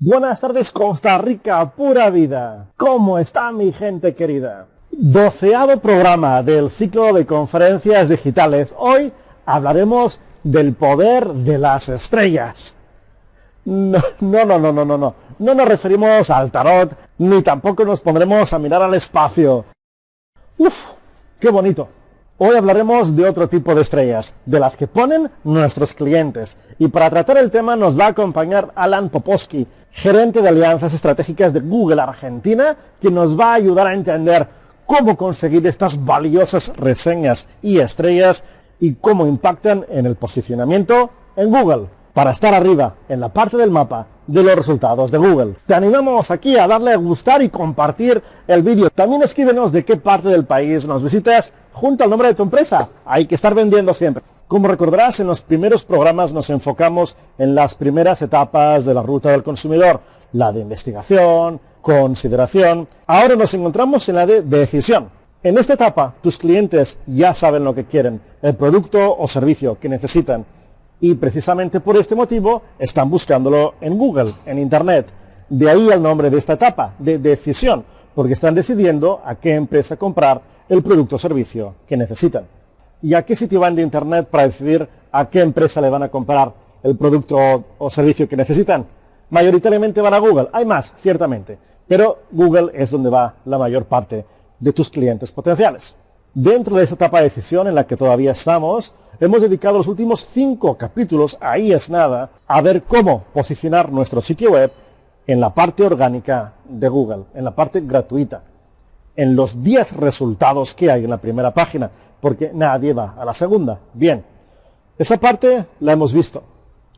Buenas tardes, Costa Rica, pura vida. ¿Cómo está mi gente querida? 12º programa del ciclo de conferencias digitales. Hoy hablaremos del poder de las estrellas. No nos referimos al tarot, ni tampoco nos pondremos a mirar al espacio. ¡Uf! ¡Qué bonito! Hoy hablaremos de otro tipo de estrellas, de las que ponen nuestros clientes. Y para tratar el tema nos va a acompañar Alan Popovsky, gerente de alianzas estratégicas de Google Argentina, que nos va a ayudar a entender cómo conseguir estas valiosas reseñas y estrellas y cómo impactan en el posicionamiento en Google, para estar arriba en la parte del mapa de los resultados de Google. Te animamos aquí a darle a gustar y compartir el vídeo. También escríbenos de qué parte del país nos visitas junto al nombre de tu empresa. Hay que estar vendiendo siempre. Como recordarás, en los primeros programas nos enfocamos en las primeras etapas de la ruta del consumidor, la de investigación, consideración. Ahora nos encontramos en la de decisión. En esta etapa, tus clientes ya saben lo que quieren, el producto o servicio que necesitan. Y precisamente por este motivo están buscándolo en Google, en Internet. De ahí el nombre de esta etapa, de decisión, porque están decidiendo a qué empresa comprar el producto o servicio que necesitan. ¿Y a qué sitio van de Internet para decidir a qué empresa le van a comprar el producto o servicio que necesitan? Mayoritariamente van a Google. Hay más, ciertamente, pero Google es donde va la mayor parte de tus clientes potenciales. Dentro de esa etapa de decisión en la que todavía estamos, hemos dedicado los últimos 5 capítulos, ahí es nada, a ver cómo posicionar nuestro sitio web en la parte orgánica de Google, en la parte gratuita, en los 10 resultados que hay en la primera página, porque nadie va a la segunda. Bien, esa parte la hemos visto,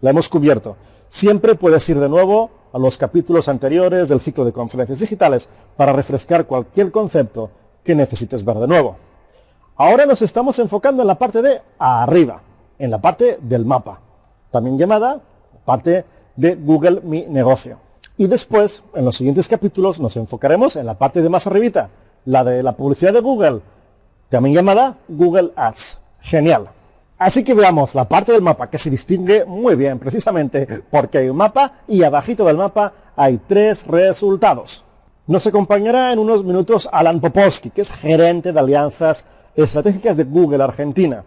la hemos cubierto. Siempre puedes ir de nuevo a los capítulos anteriores del ciclo de conferencias digitales para refrescar cualquier concepto que necesites ver de nuevo. Ahora nos estamos enfocando en la parte de arriba, en la parte del mapa, también llamada parte de Google Mi Negocio. Y después, en los siguientes capítulos, nos enfocaremos en la parte de más arribita, la de la publicidad de Google, también llamada Google Ads. Genial. Así que veamos la parte del mapa, que se distingue muy bien, precisamente porque hay un mapa y abajito del mapa hay 3 resultados. Nos acompañará en unos minutos Alan Popovsky, que es gerente de alianzas estratégicas de Google Argentina,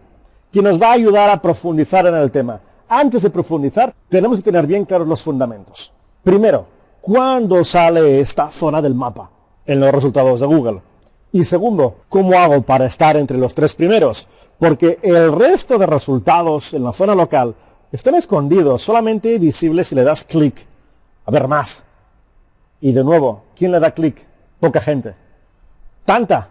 quien nos va a ayudar a profundizar en el tema. Antes de profundizar, tenemos que tener bien claros los fundamentos. Primero, ¿cuándo sale esta zona del mapa en los resultados de Google? Y segundo, ¿cómo hago para estar entre los 3 primeros? Porque el resto de resultados en la zona local están escondidos, solamente visibles si le das clic a ver más. Y de nuevo, ¿quién le da clic? Poca gente. Tanta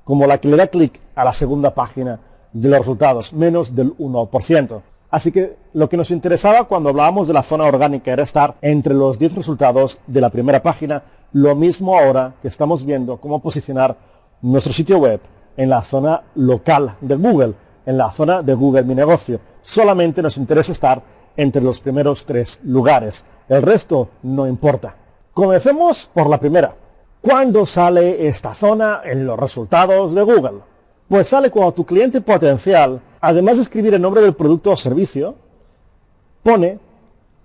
como la que le da clic a la segunda página de los resultados, menos del 1%. Así que lo que nos interesaba cuando hablábamos de la zona orgánica era estar entre los 10 resultados de la primera página. Lo mismo ahora que estamos viendo cómo posicionar nuestro sitio web en la zona local de Google, en la zona de Google Mi Negocio. Solamente nos interesa estar entre los primeros 3 lugares. El resto no importa. Comencemos por la primera. ¿Cuándo sale esta zona en los resultados de Google? Pues sale cuando tu cliente potencial, además de escribir el nombre del producto o servicio,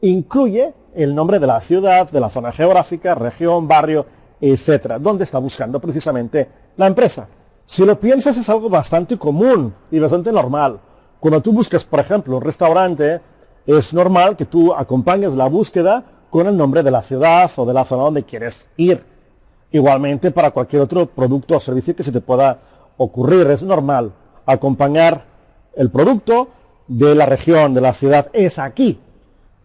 incluye el nombre de la ciudad, de la zona geográfica, región, barrio, etc., donde está buscando precisamente la empresa. Si lo piensas, es algo bastante común y bastante normal. Cuando tú buscas, por ejemplo, un restaurante, es normal que tú acompañes la búsqueda con el nombre de la ciudad o de la zona donde quieres ir. Igualmente para cualquier otro producto o servicio que se te pueda ocurrir, es normal acompañar el producto de la región, de la ciudad. Es aquí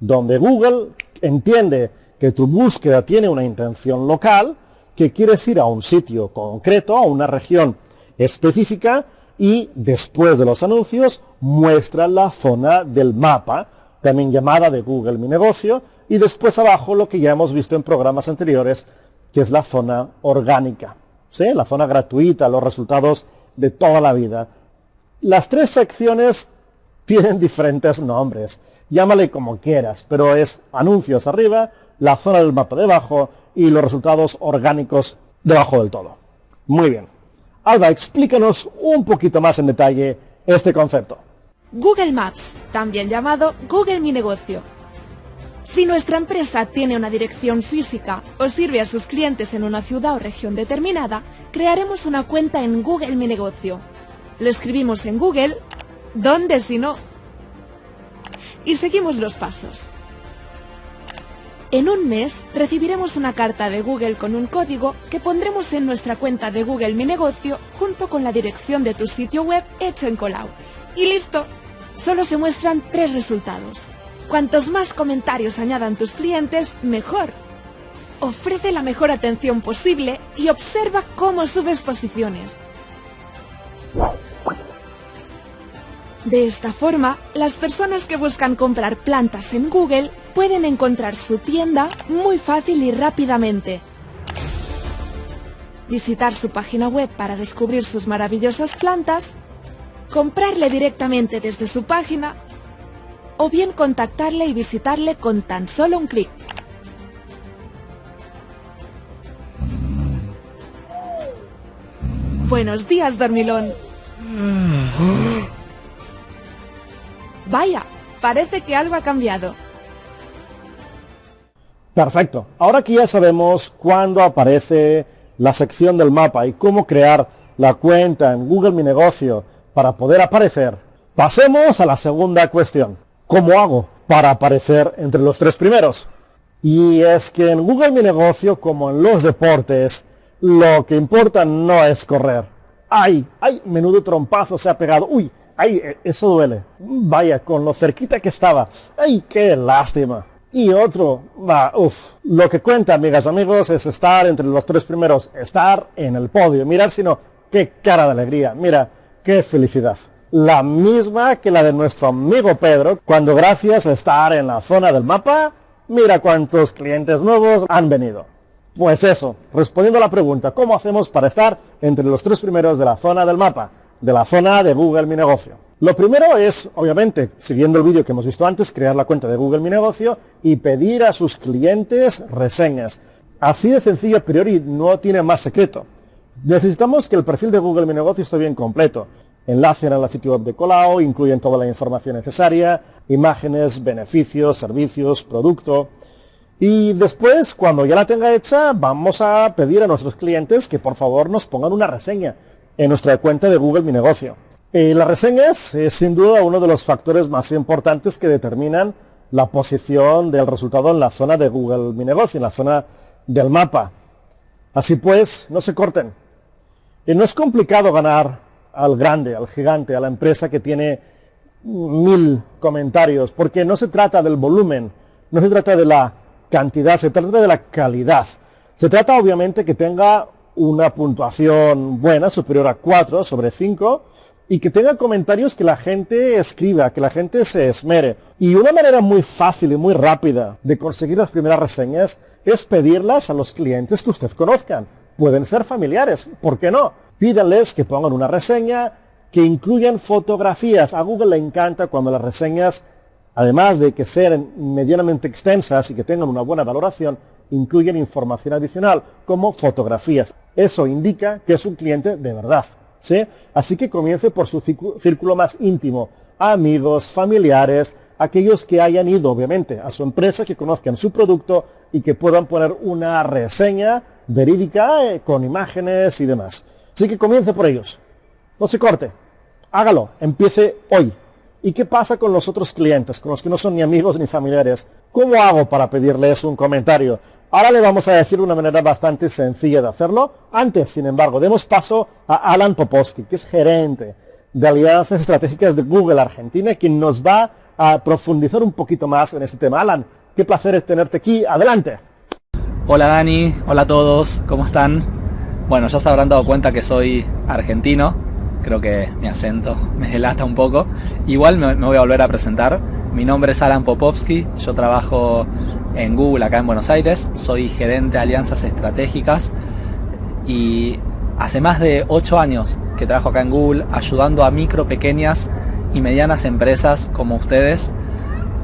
donde Google entiende que tu búsqueda tiene una intención local, que quieres ir a un sitio concreto, a una región específica, y después de los anuncios muestra la zona del mapa, también llamada de Google Mi Negocio, y después abajo lo que ya hemos visto en programas anteriores, que es la zona orgánica, ¿sí? La zona gratuita, los resultados de toda la vida. Las 3 secciones tienen diferentes nombres, llámale como quieras, pero es anuncios arriba, la zona del mapa debajo y los resultados orgánicos debajo del todo. Muy bien. Alba, explícanos un poquito más en detalle este concepto. Google Maps, también llamado Google Mi Negocio. Si nuestra empresa tiene una dirección física o sirve a sus clientes en una ciudad o región determinada, crearemos una cuenta en Google Mi Negocio. Lo escribimos en Google, ¿dónde si no? Y seguimos los pasos. En un mes recibiremos una carta de Google con un código que pondremos en nuestra cuenta de Google Mi Negocio junto con la dirección de tu sitio web hecho en Colau. Y listo. Solo se muestran 3 resultados. Cuantos más comentarios añadan tus clientes, mejor. Ofrece la mejor atención posible y observa cómo subes posiciones. De esta forma, las personas que buscan comprar plantas en Google pueden encontrar su tienda muy fácil y rápidamente. Visitar su página web para descubrir sus maravillosas plantas, comprarle directamente desde su página, o bien contactarle y visitarle con tan solo un clic. Buenos días, dormilón. Vaya, parece que algo ha cambiado. Perfecto. Ahora que ya sabemos cuándo aparece la sección del mapa y cómo crear la cuenta en Google Mi Negocio para poder aparecer, pasemos a la segunda cuestión. ¿Cómo hago para aparecer entre los 3 primeros? Y es que en Google Mi Negocio, como en los deportes, lo que importa no es correr. ¡Ay! Menudo trompazo se ha pegado. ¡Uy! ¡Ay! Eso duele. Vaya, con lo cerquita que estaba. ¡Ay! ¡Qué lástima! Y otro, lo que cuenta, amigas, amigos, es estar entre los 3 primeros, estar en el podio. Mirar si no, qué cara de alegría. Mira, qué felicidad. La misma que la de nuestro amigo Pedro, cuando gracias a estar en la zona del mapa, mira cuántos clientes nuevos han venido. Pues eso, respondiendo a la pregunta, ¿cómo hacemos para estar entre los 3 primeros de la zona del mapa? De la zona de Google Mi Negocio. Lo primero es, obviamente, siguiendo el vídeo que hemos visto antes, crear la cuenta de Google Mi Negocio y pedir a sus clientes reseñas. Así de sencillo, a priori no tiene más secreto. Necesitamos que el perfil de Google Mi Negocio esté bien completo. Enlace en el sitio web de Colau, incluyen toda la información necesaria, imágenes, beneficios, servicios, producto. Y después, cuando ya la tenga hecha, vamos a pedir a nuestros clientes que por favor nos pongan una reseña en nuestra cuenta de Google Mi Negocio. Las reseñas es sin duda uno de los factores más importantes que determinan la posición del resultado en la zona de Google Mi Negocio, en la zona del mapa. Así pues, no se corten. Y no es complicado ganar al grande, al gigante, a la empresa que tiene 1000 comentarios, porque no se trata del volumen, no se trata de la cantidad, se trata de la calidad. Se trata obviamente que tenga una puntuación buena, superior a 4 sobre 5, y que tenga comentarios que la gente escriba, que la gente se esmere. Y una manera muy fácil y muy rápida de conseguir las primeras reseñas es pedirlas a los clientes que usted conozcan. Pueden ser familiares, ¿por qué no? Pídanles que pongan una reseña, que incluyan fotografías. A Google le encanta cuando las reseñas, además de que sean medianamente extensas y que tengan una buena valoración, incluyen información adicional, como fotografías. Eso indica que es un cliente de verdad, ¿sí? Así que comience por su círculo más íntimo, amigos, familiares, aquellos que hayan ido, obviamente, a su empresa, que conozcan su producto y que puedan poner una reseña verídica con imágenes y demás. Así que comience por ellos. No se corte. Hágalo. Empiece hoy. ¿Y qué pasa con los otros clientes, con los que no son ni amigos ni familiares? ¿Cómo hago para pedirles un comentario? Ahora le vamos a decir una manera bastante sencilla de hacerlo. Antes, sin embargo, demos paso a Alan Popovsky, que es gerente de Alianzas Estratégicas de Google Argentina, quien nos va a profundizar un poquito más en este tema. Alan, qué placer es tenerte aquí. Adelante. Hola Dani, hola a todos, ¿cómo están? Bueno, ya se habrán dado cuenta que soy argentino, creo que mi acento me delata un poco. Igual me voy a volver a presentar. Mi nombre es Alan Popovsky, yo trabajo en Google acá en Buenos Aires, soy gerente de alianzas estratégicas y hace más de 8 años que trabajo acá en Google ayudando a micro, pequeñas y medianas empresas como ustedes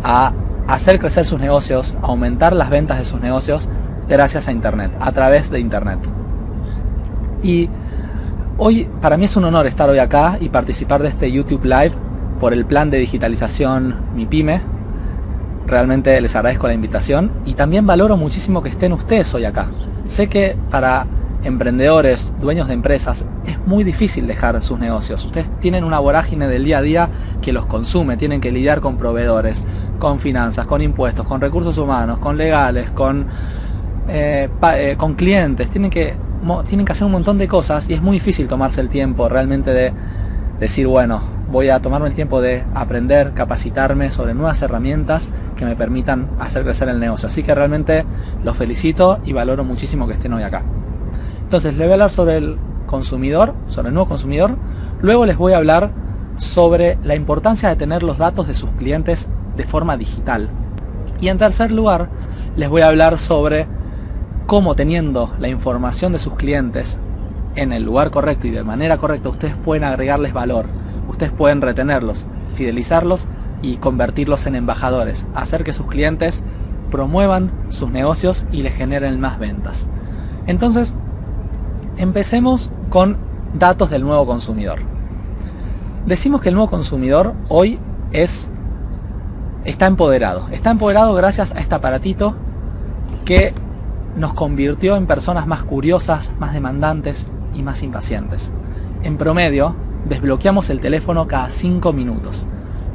a hacer crecer sus negocios, a aumentar las ventas de sus negocios gracias a Internet, a través de Internet. Y hoy para mí es un honor estar hoy acá y participar de este YouTube Live por el plan de digitalización Mi Pyme. realmente les agradezco la invitación y también valoro muchísimo que estén ustedes hoy acá. Sé que para emprendedores, dueños de empresas, es muy difícil dejar sus negocios. Ustedes tienen una vorágine del día a día que los consume, tienen que lidiar con proveedores, con finanzas, con impuestos, con recursos humanos, con legales, con clientes, tienen que hacer un montón de cosas y es muy difícil tomarse el tiempo realmente de decir, bueno, voy a tomarme el tiempo de aprender, capacitarme sobre nuevas herramientas que me permitan hacer crecer el negocio. Así que realmente los felicito y valoro muchísimo que estén hoy acá. Entonces les voy a hablar sobre el consumidor, sobre el nuevo consumidor. Luego les voy a hablar sobre la importancia de tener los datos de sus clientes de forma digital. Y en tercer lugar, les voy a hablar sobre cómo, teniendo la información de sus clientes en el lugar correcto y de manera correcta, ustedes pueden agregarles valor. Ustedes pueden retenerlos, fidelizarlos y convertirlos en embajadores. Hacer que sus clientes promuevan sus negocios y les generen más ventas. Entonces, empecemos con datos del nuevo consumidor. Decimos que el nuevo consumidor hoy está empoderado. Está empoderado gracias a este aparatito que nos convirtió en personas más curiosas, más demandantes y más impacientes. En promedio, desbloqueamos el teléfono cada 5 minutos.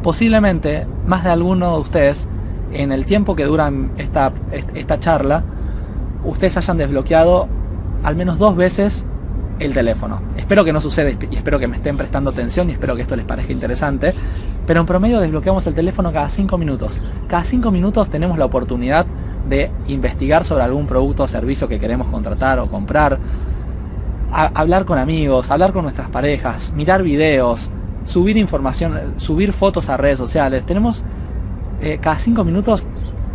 Posiblemente más de alguno de ustedes, en el tiempo que dura esta charla, ustedes hayan desbloqueado al menos 2 veces el teléfono. Espero que no suceda y espero que me estén prestando atención y espero que esto les parezca interesante, pero en promedio desbloqueamos el teléfono cada 5 minutos. Cada 5 minutos tenemos la oportunidad de investigar sobre algún producto o servicio que queremos contratar o comprar, hablar con amigos, hablar con nuestras parejas, mirar videos, subir información, subir fotos a redes sociales. Cada 5 minutos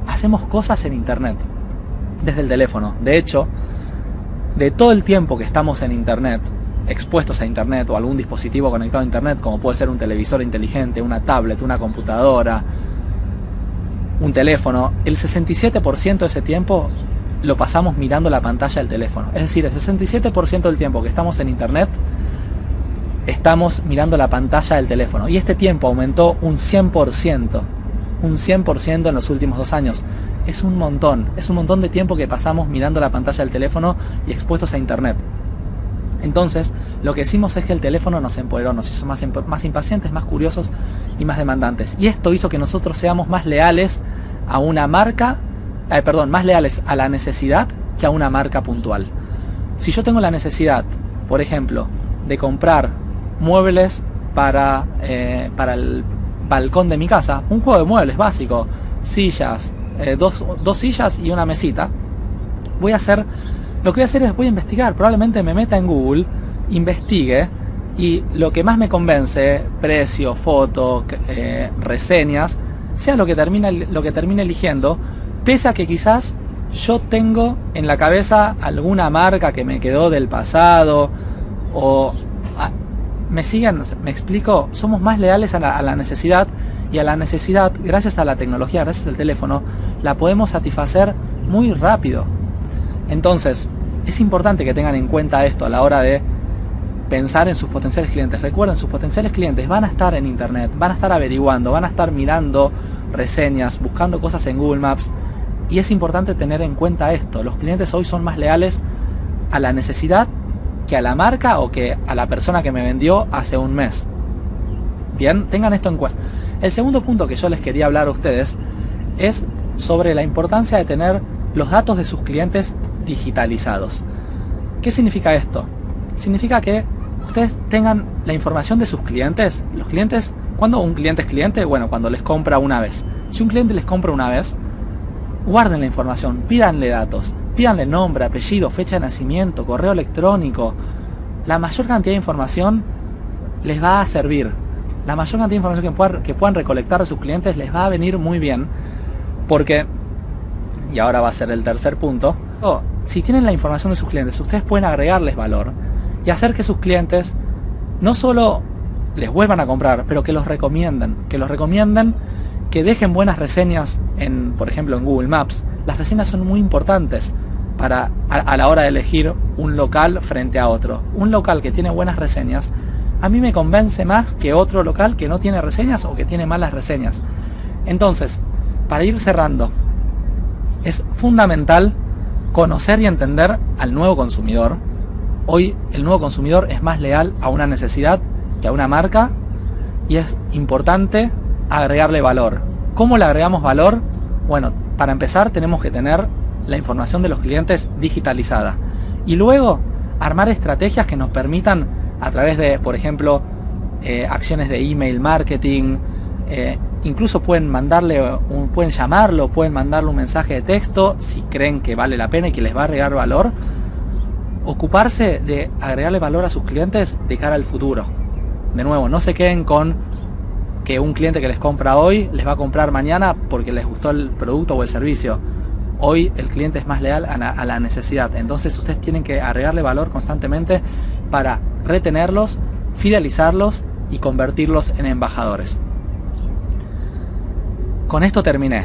hacemos cosas en internet desde el teléfono. De hecho, de todo el tiempo que estamos en internet, expuestos a internet o algún dispositivo conectado a internet, como puede ser un televisor inteligente, una tablet, una computadora, un teléfono, el 67% de ese tiempo lo pasamos mirando la pantalla del teléfono. Es decir, el 67% del tiempo que estamos en internet estamos mirando la pantalla del teléfono. Y este tiempo aumentó un 100% en los últimos 2 años. Es un montón de tiempo que pasamos mirando la pantalla del teléfono y expuestos a internet. Entonces, lo que decimos es que el teléfono nos empoderó, nos hizo más impacientes, más curiosos y más demandantes. Y esto hizo que nosotros seamos más leales a una marca, más leales a la necesidad que a una marca puntual. Si yo tengo la necesidad, por ejemplo, de comprar muebles para el balcón de mi casa, un juego de muebles básico, sillas, dos sillas y una mesita, voy a investigar, probablemente me meta en Google, investigue, y lo que más me convence, precio, foto, reseñas, sea lo que termine eligiendo, pese a que quizás yo tengo en la cabeza alguna marca que me quedó del pasado, o me explico, somos más leales a la necesidad, y a la necesidad, gracias a la tecnología, gracias al teléfono, la podemos satisfacer muy rápido. Entonces, es importante que tengan en cuenta esto a la hora de pensar en sus potenciales clientes. Recuerden, sus potenciales clientes van a estar en internet, van a estar averiguando, van a estar mirando reseñas, buscando cosas en Google Maps, y es importante tener en cuenta esto. Los clientes hoy son más leales a la necesidad que a la marca o que a la persona que me vendió hace un mes. Bien, tengan esto en cuenta. El segundo punto que yo les quería hablar a ustedes es sobre la importancia de tener los datos de sus clientes digitalizados. ¿Qué significa esto? Significa que ustedes tengan la información de sus clientes. Los clientes, ¿cuándo un cliente es cliente? Bueno, cuando les compra una vez. Si un cliente les compra una vez, guarden la información, pídanle datos, pídanle nombre, apellido, fecha de nacimiento, correo electrónico. La mayor cantidad de información les va a servir. La mayor cantidad de información que puedan recolectar de sus clientes les va a venir muy bien, porque, y ahora va a ser el tercer punto, si tienen la información de sus clientes, ustedes pueden agregarles valor y hacer que sus clientes no solo les vuelvan a comprar, pero que los recomienden, que dejen buenas reseñas por ejemplo en Google Maps. Las reseñas son muy importantes a la hora de elegir un local frente a otro. Un local que tiene buenas reseñas a mí me convence más que otro local que no tiene reseñas o que tiene malas reseñas. Entonces, para ir cerrando, es fundamental conocer y entender al nuevo consumidor. Hoy el nuevo consumidor es más leal a una necesidad que a una marca, y es importante agregarle valor. ¿Cómo le agregamos valor? Bueno, para empezar tenemos que tener la información de los clientes digitalizada y luego armar estrategias que nos permitan, a través de, por ejemplo, acciones de email marketing, incluso pueden llamarlo, pueden mandarle un mensaje de texto si creen que vale la pena y que les va a agregar valor. Ocuparse de agregarle valor a sus clientes de cara al futuro. De nuevo, no se queden con que un cliente que les compra hoy les va a comprar mañana porque les gustó el producto o el servicio. Hoy el cliente es más leal a la necesidad. Entonces ustedes tienen que agregarle valor constantemente para retenerlos, fidelizarlos y convertirlos en embajadores. Con esto terminé.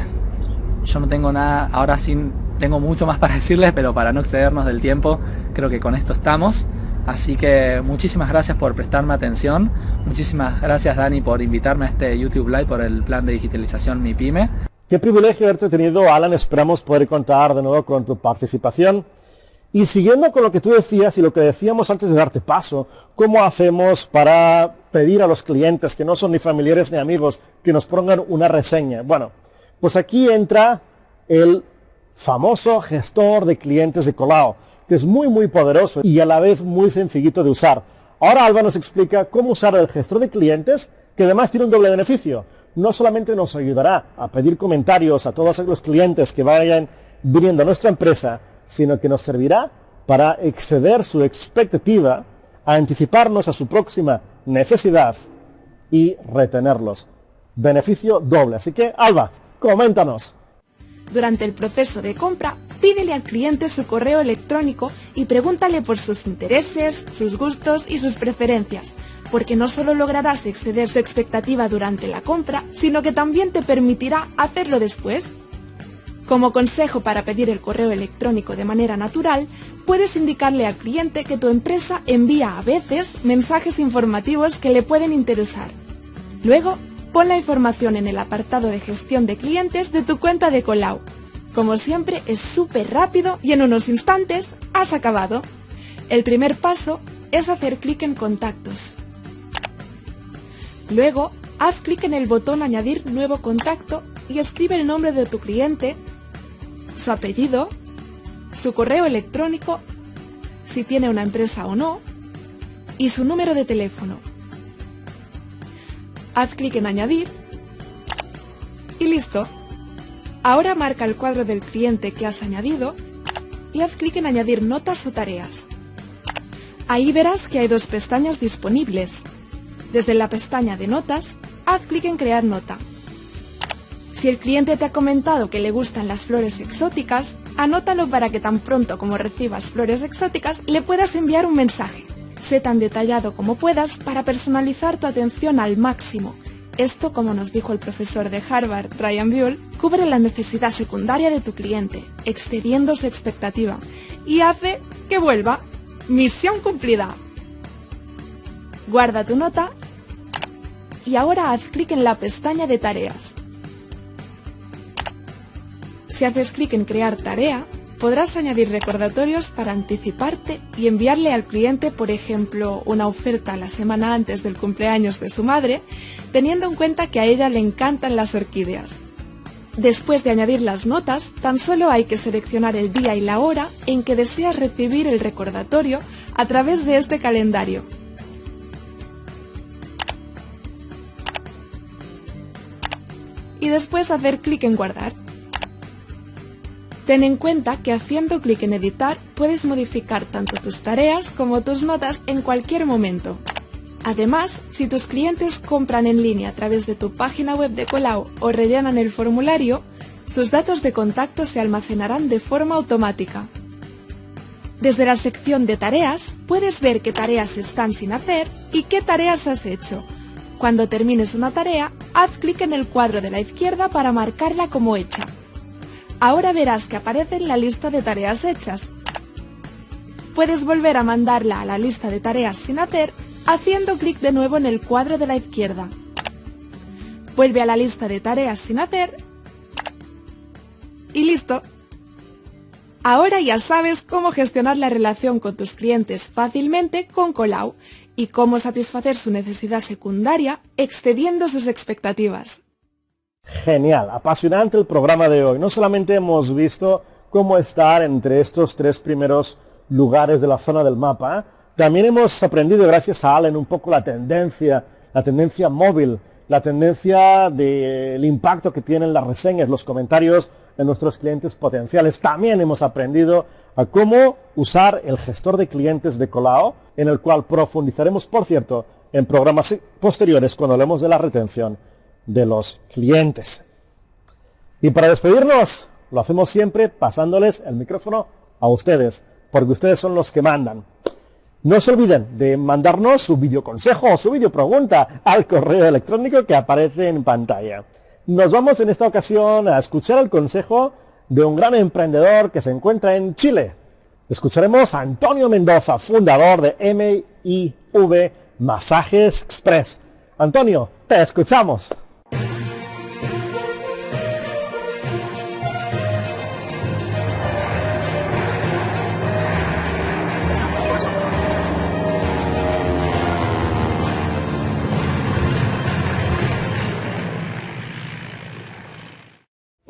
Yo no tengo nada, ahora sí tengo mucho más para decirles, pero para no excedernos del tiempo, creo que con esto estamos. Así que muchísimas gracias por prestarme atención. Muchísimas gracias, Dani, por invitarme a este YouTube Live por el plan de digitalización Mi Pyme. Qué privilegio haberte tenido, Alan. Esperamos poder contar de nuevo con tu participación. Y siguiendo con lo que tú decías y lo que decíamos antes de darte paso, ¿cómo hacemos para pedir a los clientes que no son ni familiares ni amigos que nos pongan una reseña? Bueno, pues aquí entra el famoso gestor de clientes de Colau, que es muy poderoso y a la vez muy sencillito de usar. Ahora Alba nos explica cómo usar el gestor de clientes, que además tiene un doble beneficio. No solamente nos ayudará a pedir comentarios a todos los clientes que vayan viniendo a nuestra empresa, sino que nos servirá para exceder su expectativa, a anticiparnos a su próxima necesidad y retenerlos. Beneficio doble. Así que, Alba, coméntanos. Durante el proceso de compra, pídele al cliente su correo electrónico y pregúntale por sus intereses, sus gustos y sus preferencias, porque no solo lograrás exceder su expectativa durante la compra, sino que también te permitirá hacerlo después. Como consejo para pedir el correo electrónico de manera natural, puedes indicarle al cliente que tu empresa envía a veces mensajes informativos que le pueden interesar. Luego, pon la información en el apartado de gestión de clientes de tu cuenta de Colau. Como siempre, es súper rápido y en unos instantes has acabado. El primer paso es hacer clic en Contactos. Luego, haz clic en el botón Añadir nuevo contacto y escribe el nombre de tu cliente, su apellido, su correo electrónico, si tiene una empresa o no, y su número de teléfono. Haz clic en Añadir y listo. Ahora marca el cuadro del cliente que has añadido y haz clic en Añadir notas o tareas. Ahí verás que hay dos pestañas disponibles. Desde la pestaña de notas, haz clic en Crear nota. Si el cliente te ha comentado que le gustan las flores exóticas, anótalo para que tan pronto como recibas flores exóticas le puedas enviar un mensaje. Sé tan detallado como puedas para personalizar tu atención al máximo. Esto, como nos dijo el profesor de Harvard, Ryan Buell, cubre la necesidad secundaria de tu cliente, excediendo su expectativa, y hace que vuelva. Misión cumplida. Guarda tu nota y ahora haz clic en la pestaña de tareas. Si haces clic en Crear tarea, podrás añadir recordatorios para anticiparte y enviarle al cliente, por ejemplo, una oferta la semana antes del cumpleaños de su madre, teniendo en cuenta que a ella le encantan las orquídeas. Después de añadir las notas, tan solo hay que seleccionar el día y la hora en que deseas recibir el recordatorio a través de este calendario. Y después hacer clic en Guardar. Ten en cuenta que haciendo clic en Editar puedes modificar tanto tus tareas como tus notas en cualquier momento. Además, si tus clientes compran en línea a través de tu página web de Colau o rellenan el formulario, sus datos de contacto se almacenarán de forma automática. Desde la sección de tareas, puedes ver qué tareas están sin hacer y qué tareas has hecho. Cuando termines una tarea, haz clic en el cuadro de la izquierda para marcarla como hecha. Ahora verás que aparece en la lista de tareas hechas. Puedes volver a mandarla a la lista de tareas sin hacer haciendo clic de nuevo en el cuadro de la izquierda. Vuelve a la lista de tareas sin hacer y listo. Ahora ya sabes cómo gestionar la relación con tus clientes fácilmente con Colau y cómo satisfacer su necesidad secundaria excediendo sus expectativas. Genial, apasionante el programa de hoy. No solamente hemos visto cómo estar entre estos 3 primeros lugares de la zona del mapa, también hemos aprendido gracias a Allen un poco la tendencia móvil, la tendencia del impacto que tienen las reseñas, los comentarios de nuestros clientes potenciales. También hemos aprendido a cómo usar el gestor de clientes de Colau, en el cual profundizaremos, por cierto, en programas posteriores cuando hablemos de la retención de los clientes. Y para despedirnos, lo hacemos siempre pasándoles el micrófono a ustedes, porque ustedes son los que mandan. No se olviden de mandarnos su video consejo o su video pregunta al correo electrónico que aparece en pantalla. Nos vamos en esta ocasión a escuchar el consejo de un gran emprendedor que se encuentra en Chile. Escucharemos a Antonio Mendoza, fundador de MIV Masajes Express. Antonio, te escuchamos.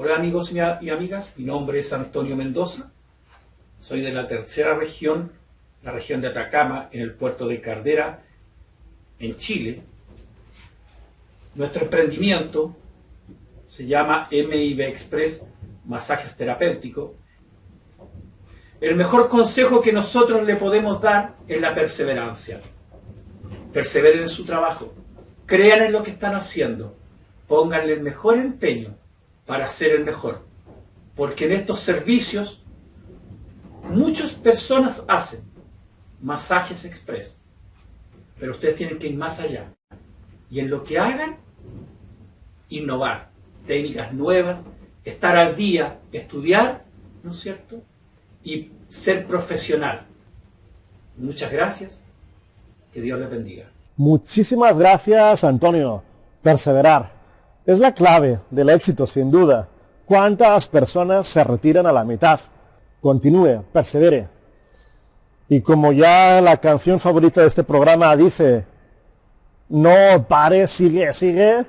Hola amigos y amigas, mi nombre es Antonio Mendoza, soy de la tercera región, la región de Atacama, en el puerto de Cardera, en Chile. Nuestro emprendimiento se llama MIV Express Masajes Terapéuticos. El mejor consejo que nosotros le podemos dar es la perseverancia. Perseveren en su trabajo, crean en lo que están haciendo, pónganle el mejor empeño para ser el mejor, porque en estos servicios muchas personas hacen masajes express, pero ustedes tienen que ir más allá y en lo que hagan innovar, técnicas nuevas, estar al día, estudiar, ¿no es cierto? Y ser profesional. Muchas gracias, que Dios les bendiga. Muchísimas gracias, Antonio. Perseverar es la clave del éxito, sin duda. ¿Cuántas personas se retiran a la mitad? Continúe, persevere. Y como ya la canción favorita de este programa dice, no pare, sigue, sigue.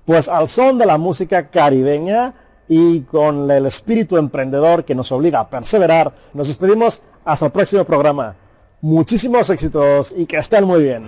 Pues al son de la música caribeña y con el espíritu emprendedor que nos obliga a perseverar, nos despedimos hasta el próximo programa. Muchísimos éxitos y que estén muy bien.